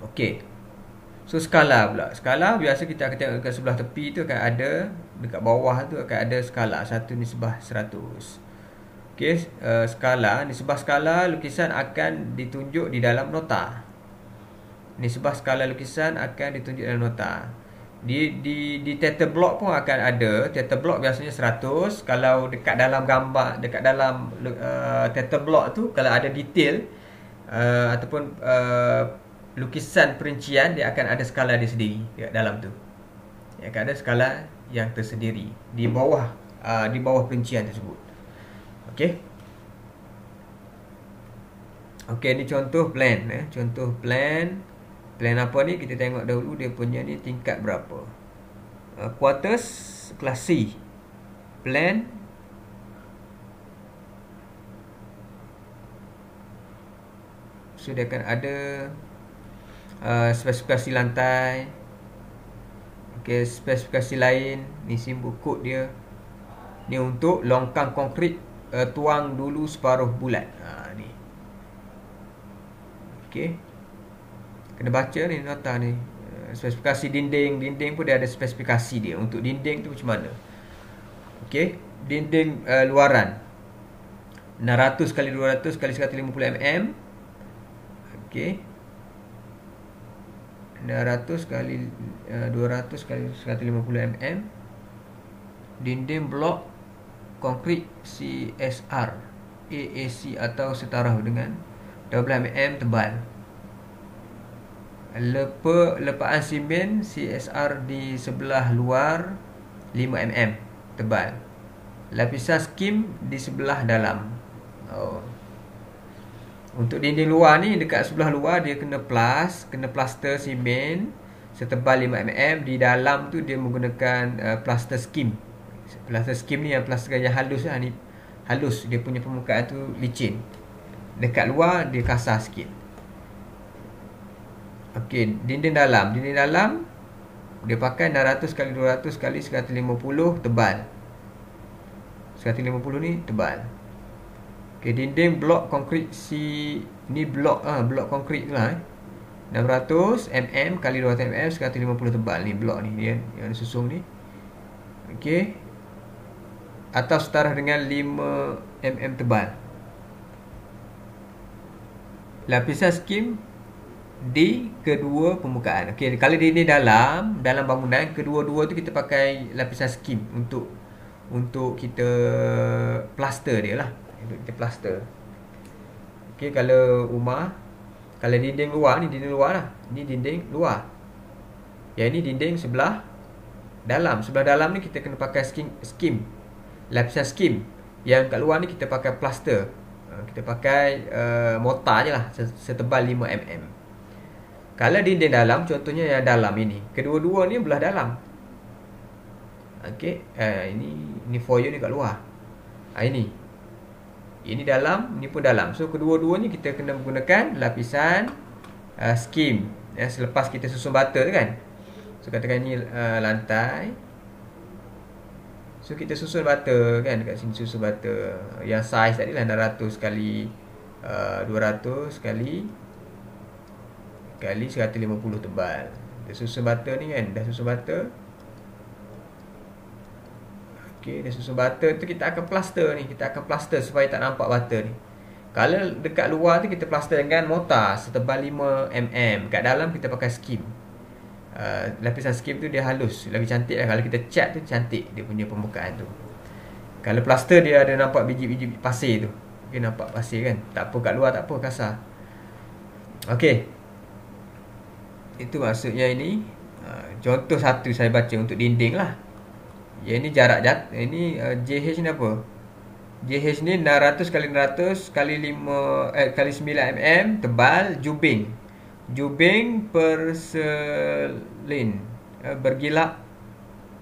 Okey. So skala pula. Skala biasa kita akan tengok kat sebelah tepi tu akan ada, dekat bawah tu akan ada skala 1/100. Okey, skala, nisbah skala lukisan akan ditunjuk di dalam nota. Nisbah skala lukisan akan ditunjuk dalam nota. Di theta block pun akan ada. Theta block biasanya 100. Kalau dekat dalam gambar, dekat dalam theta block tu, kalau ada detail ataupun lukisan perincian, dia akan ada skala dia sendiri dekat dalam tu. Dia akan ada skala yang tersendiri di bawah perincian tersebut. Okey. Okey, ni contoh plan. Contoh plan. Plan apa ni? Kita tengok dahulu dia punya ni tingkat berapa. Quarters kelas C. Plan. So dia akan ada spesifikasi lantai. Okey, spesifikasi lain. Ni simbol kod dia. Ni untuk longkang konkrit, tuang dulu separuh bulat. Ni. Okey. Kena baca ni nota ni. Spesifikasi dinding. Dinding pun dia ada spesifikasi dia. Untuk dinding tu macam mana. Okey. Dinding luaran 600 x 200 x 150 mm. Okey. 600 x 200 x 150 mm. Dinding blok konkrit CSR AAC atau setara dengan 12 mm tebal. Lepaan simen CSR di sebelah luar 5 mm tebal. Lapisan skim di sebelah dalam. Untuk dinding luar ni, dekat sebelah luar dia kena plaster simen setebal 5 mm. Di dalam tu dia menggunakan plaster skim. Plaster skim ni yang plaster yang halus lah. Ni halus, dia punya permukaan tu licin. Dekat luar dia kasar sikit. Okey, dinding dalam dia pakai 600 x 200 x 150 tebal. 150 ni tebal. Okey, dinding blok konkrit ni blok konkrit tu lah. 600 mm x 200 mm x 150 tebal ni blok ni dia yang susun ni. Okey. Atau setara dengan 5 mm tebal. Lapisan skim di kedua permukaan. Okey, kalau dia ni dalam bangunan, kedua-dua tu kita pakai lapisan skim untuk kita plaster dia lah. Untuk kita plaster. Okey, kalau rumah, kalau dinding luar ni dinding luar lah. Ni dinding luar. Yang ni dinding sebelah dalam. Sebelah dalam ni kita kena pakai skim. Lapisan skim. Yang kat luar ni kita pakai plaster. Kita pakai mortar je lah, setebal 5 mm. Kalau dinding dalam, contohnya yang dalam ini, kedua-dua ni belah dalam. Okey, ini foyer ni kat luar. Ini dalam, ni pun dalam. So kedua-duanya kita kena menggunakan lapisan skim. Selepas kita susun bata tu kan. So katakan ni lantai. So kita susun bata kan, dekat sini susun bata. Yang saiz tadi lah 600 kali 200 kali 150 tebal. Dia susun bata ni kan, dah susun bata. Okey, dia susun butter tu kita akan plaster ni. Kita akan plaster supaya tak nampak butter ni. Kalau dekat luar tu kita plaster dengan mortar setebal 5 mm. Kat dalam kita pakai skim. Lapisan skim tu dia halus, lagi cantik lah. Kalau kita cat tu cantik dia punya permukaan tu. Kalau plaster dia ada nampak biji-biji pasir tu. Okay, nampak pasir kan. Tak apa kat luar, tak apa, kasar. Okey. Itu maksudnya ini. Contoh satu saya baca untuk dinding lah. Yang ni jarak ini JH ni apa? JH ni 600 kali 600 kali 5 kali 9 mm tebal, jubing perselin, bergilak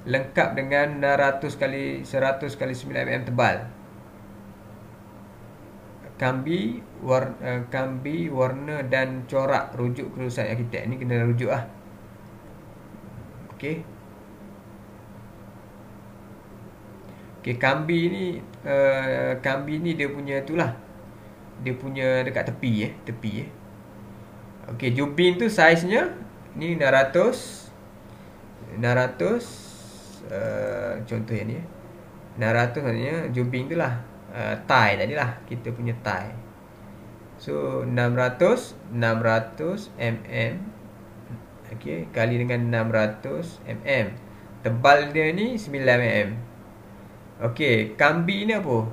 lengkap dengan 600 kali 100 kali 9 mm tebal. Kambi warna dan corak, rujuk kelulusan arkitek. Ni kena rujuk lah. Okey. Okey, kambi ni dia punya itulah. Dia punya dekat tepi Okey, jubin tu saiznya ni 600 contoh yang ni 600 maknanya jubin tu lah. Tie tadi lah, kita punya tie. So 600 mm. Okey, kali dengan 600 mm. Tebal dia ni 9 mm. Okey, kambi ni apa?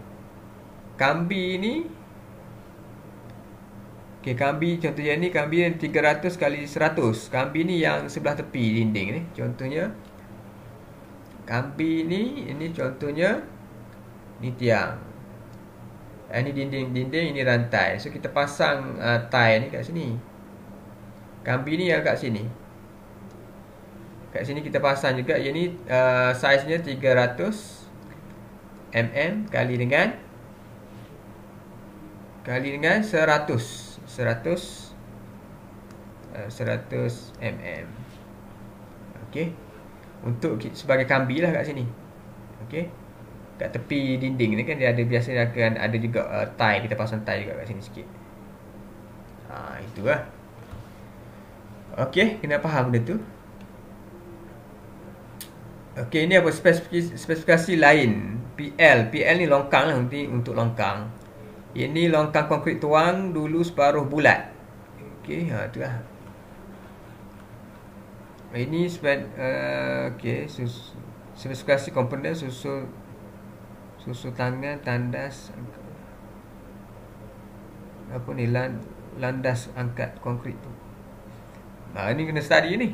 Kambi ni okey, kambi contohnya ni, kambi yang 300 kali 100. Kambi ni yang sebelah tepi dinding ni. Contohnya kambi ni, ini contohnya ni tiang. Ini dinding, ini rantai. So kita pasang tie ni kat sini. Kambi ni yang kat sini. Kat sini kita pasang juga. Yang ni saiznya 300 mm kali dengan 100 mm. Okey. Untuk sebagai kambi lah kat sini. Okey. Kat tepi dinding ni kan dia ada, biasanya akan ada juga tie, kita pasang tie juga kat sini sikit. Itulah. Okey, kena faham benda tu. Okey, ini apa spesifikasi lain. PL ni longkang lah, nanti untuk longkang. Ini longkang konkrit tuang dulu separuh bulat. Okey, itulah. Ini spesifikasi komponen susul tangan, tandas, apa ni, landas angkat konkrit tu. Ini kena study ni.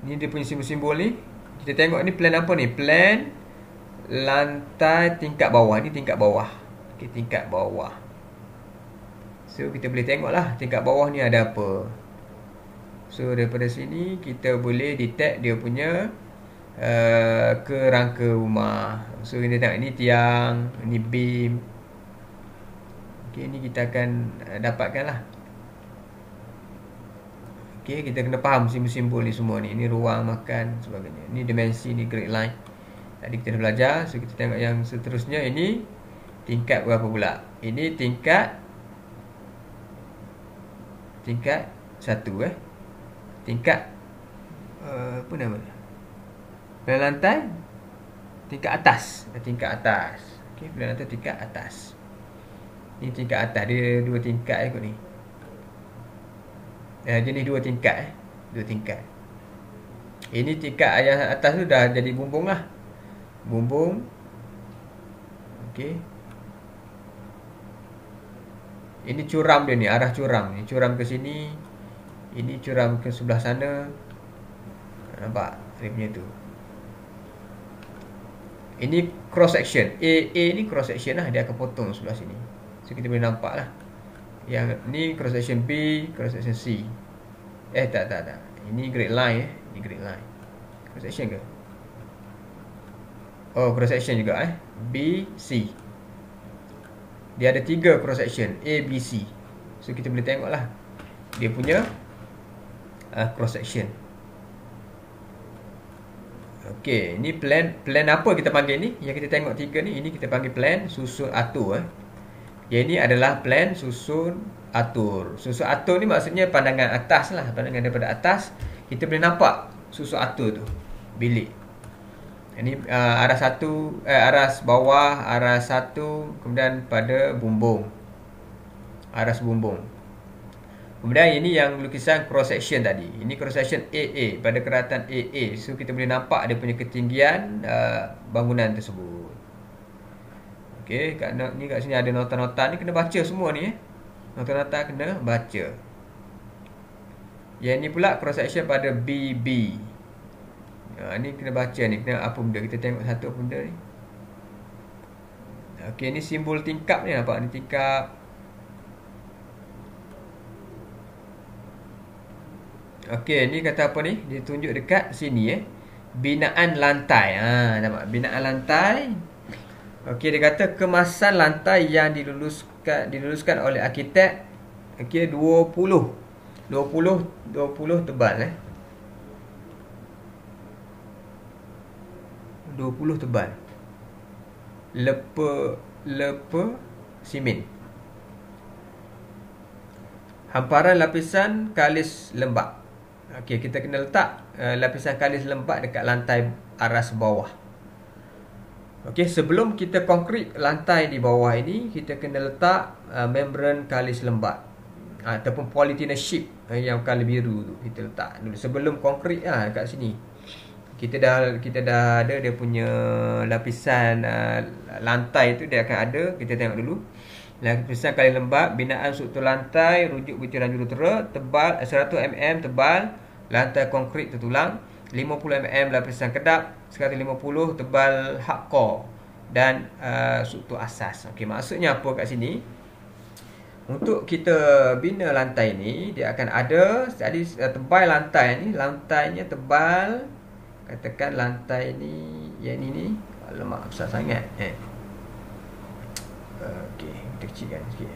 Ni dia punya simbol-simbol ni. Kita tengok ni plan apa ni? Plan lantai tingkat bawah. Ni tingkat bawah. Okey, tingkat bawah. So kita boleh tengok lah tingkat bawah ni ada apa. So daripada sini kita boleh detect dia punya kerangka rumah. So kita tengok ni tiang, ni beam. Okey, ni kita akan dapatkan lah. Okey, kita kena faham simbol-simbol ni semua ni. Ni ruang makan sebagainya. Ni dimensi, ni grid line. Tadi kita dah belajar. So kita tengok yang seterusnya. Ini tingkat berapa pula? Ini tingkat 1 tingkat apa nama? Plan lantai tingkat atas. Okey, plan lantai tingkat atas. Ini tingkat atas. Dia 2 tingkat kot ni. Jenis 2 tingkat 2 tingkat. Ini tingkat yang atas tu dah jadi bumbung lah. Bumbung. Okey. Ini curam dia ni, arah curam. Ini curam ke sini. Ini curam ke sebelah sana. Nampak dia punya tu. Ini cross section. A ni cross section lah. Dia akan potong sebelah sini. So kita boleh nampak lah. Yang ni cross section B, cross section C. Tak. Ini grid line Ini grid line. Cross section ke? Oh, cross section juga B, C. Dia ada 3 cross section A, B, C. So kita boleh tengok lah dia punya cross section. Okey, ni plan apa kita panggil ni? Yang kita tengok 3 ni, ini kita panggil plan susun atur. Yang ni adalah plan susun atur. Susun atur ni maksudnya pandangan atas lah. Pandangan daripada atas, kita boleh nampak susun atur tu, bilik. Ini aras bawah, aras satu, kemudian pada bumbung, aras bumbung. Kemudian ini yang lukisan cross section tadi. Ini cross section AA pada keratan AA. So kita boleh nampak dia punya ketinggian bangunan tersebut. Okey, kat sini ada nota-nota ni, kena baca semua ni. Nota-nota kena baca. Yang ni pula cross section pada BB. Ni kena baca ni, kena apa benda, kita tengok satu apa benda ni. Okey, ni simbol tingkap ni, nampak ni tingkap. Okey, ni kata apa ni? Dia tunjuk dekat sini binaan lantai. Nampak binaan lantai. Okey, dia kata kemasan lantai yang diluluskan oleh arkitek. Okey, 20 tebal 20 tebal. Lepa simen. Hamparan lapisan kalis lembap. Okey, kita kena letak lapisan kalis lembap dekat lantai aras bawah. Okey, sebelum kita konkrit lantai di bawah ini, kita kena letak membran kalis lembap ataupun polyethylene sheet yang warna biru tu kita letak dulu sebelum konkrit kat sini. Kita dah ada dia punya lapisan lantai tu, dia akan ada. Kita tengok dulu. Lapisan kalis lembap, binaan struktur lantai, rujuk butiran jurutera, tebal 100 mm tebal, lantai konkrit tertulang, 50 mm lapisan kedap, 150 tebal hardcore dan struktur asas. Okey, maksudnya apa kat sini? Untuk kita bina lantai ni, dia akan ada jadi tebal lantai ni, lantainya tebal. Katakan lantai ni, yang ni alamak besar sangat. Okey, kita kecilkan sikit.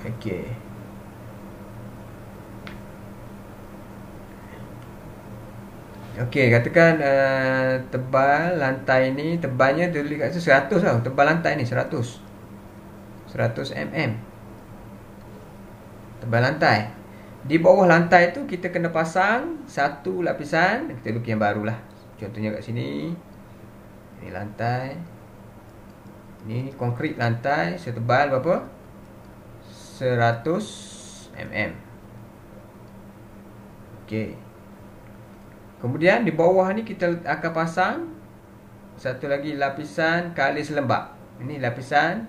Okey. Okey, katakan tebal lantai ni, tebalnya tulis kat situ 100 tau. Tebal lantai ni 100 mm. Tebal lantai. Di bawah lantai tu kita kena pasang satu lapisan. Kita lukis yang barulah. Contohnya kat sini. Ini lantai. Ini konkrit lantai setebal berapa? 100 mm. Okey. Kemudian di bawah ni kita akan pasang satu lagi lapisan kalis lembap. Ini lapisan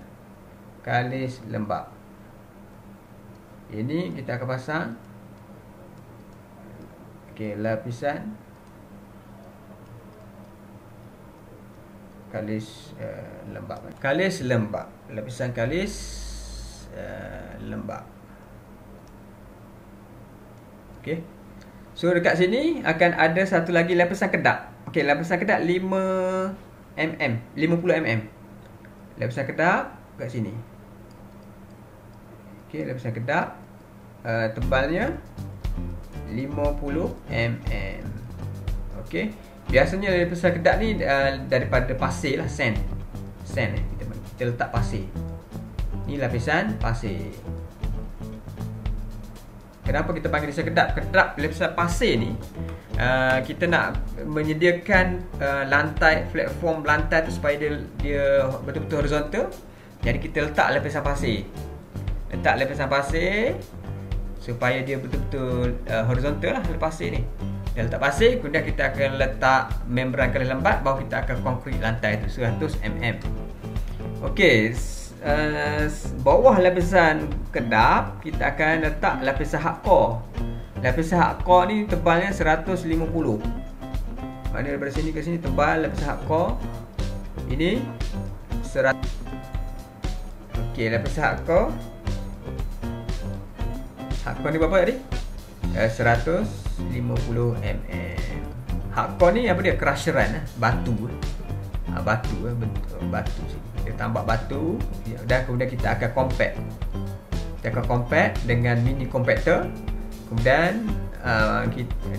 kalis lembap. Ini kita akan pasang. Okey, lapisan kalis lembap. Kalis lembap. Lapisan kalis lembap. Okey. So dekat sini akan ada satu lagi lapisan kedap. Okey, lapisan kedap 5 mm, 50 mm. Lapisan kedap kat sini. Okey, lapisan kedap tebalnya 50 mm. Okey. Biasanya lapisan kedap ni daripada pasir lah, sand. Kita letak pasir. Ni lapisan pasir. Kenapa kita panggil lapisan kedap? Kedap lapisan pasir ni kita nak menyediakan lantai, platform lantai tu supaya dia betul-betul horizontal. Jadi kita letak lapisan pasir. Letak lapisan pasir supaya dia betul-betul horizontal lah pasir ni. Kita letak pasir, kemudian kita akan letak membran kalis lembap, baru kita akan konkrit lantai tu 100 mm. Okey, bawah lapisan kedap kita akan letak lapisan hardcore. Lapisan hardcore ni tebalnya 150. Maknanya daripada sini ke sini tebal lapisan hardcore. Ini 100. Okey, lapisan hardcore. Hardcore ni berapa tadi? 150 mm. Hardcore ni apa dia? Crusheran batu. Batu sini. Kita tambah batu dan kemudian kita akan compact. Kita akan compact dengan mini compactor. Kemudian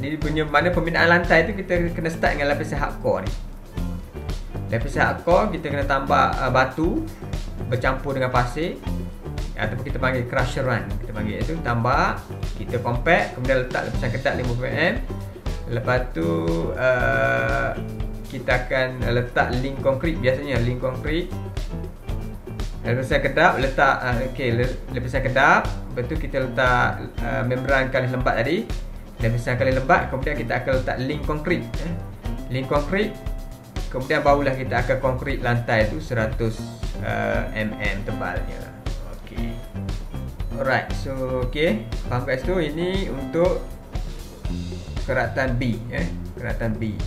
ini punya mana pembinaan lantai tu kita kena start dengan lapisan hardcore ni. Lapisan hardcore kita kena tambah batu bercampur dengan pasir ataupun kita panggil crusheran. Kita panggil itu tambah. kita compact, kemudian letak lapisan ketat 50mm. Lepas tu kita akan letak link konkrit, biasanya link konkrit. Lapisan kedap letak lapisan kedap, lepas tu kita letak membran kalis lembat tadi. Lapisan kalis lembat, kemudian kita akan letak link konkrit. Link konkrit, kemudian barulah kita akan konkrit lantai tu 100 mm tebalnya. Okey. Alright, so faham guys tu, ini untuk keratan B, keratan B.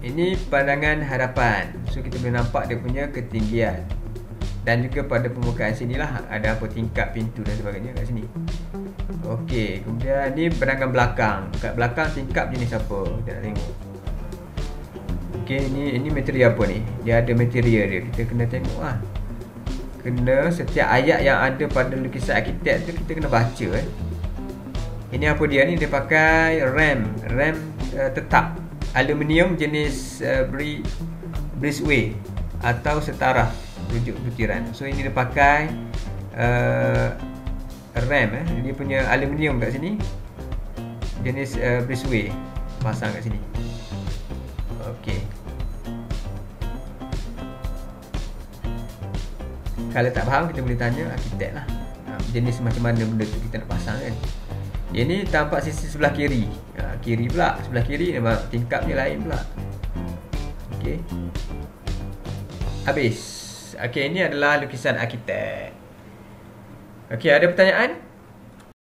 Ini pandangan hadapan. So kita boleh nampak dia punya ketinggian. Dan juga pada permukaan sinilah ada apa tingkap pintu dan sebagainya kat sini. Okey, kemudian ni pandangan belakang. Kat belakang tingkap jenis apa? Kita nak tengok. Okey, ini material apa ni? Dia ada material dia. Kita kena tengok lah. Kena setiap ayat yang ada pada lukisan arkitek tu kita kena baca. Ini apa dia ni? Dia pakai rem tetap aluminium jenis breezeway atau setara rujuk butiran. So ini dia pakai rem dia punya aluminium kat sini jenis breezeway, pasang kat sini. Okey. Kalau tak faham kita boleh tanya arkitek lah, jenis macam mana benda tu kita nak pasang kan. Ini tampak sisi sebelah kiri. Kiri pula, sebelah kiri nampak tingkapnya lain pula. Okey. Habis. Okey, ini adalah lukisan arkitek. Okey, ada pertanyaan?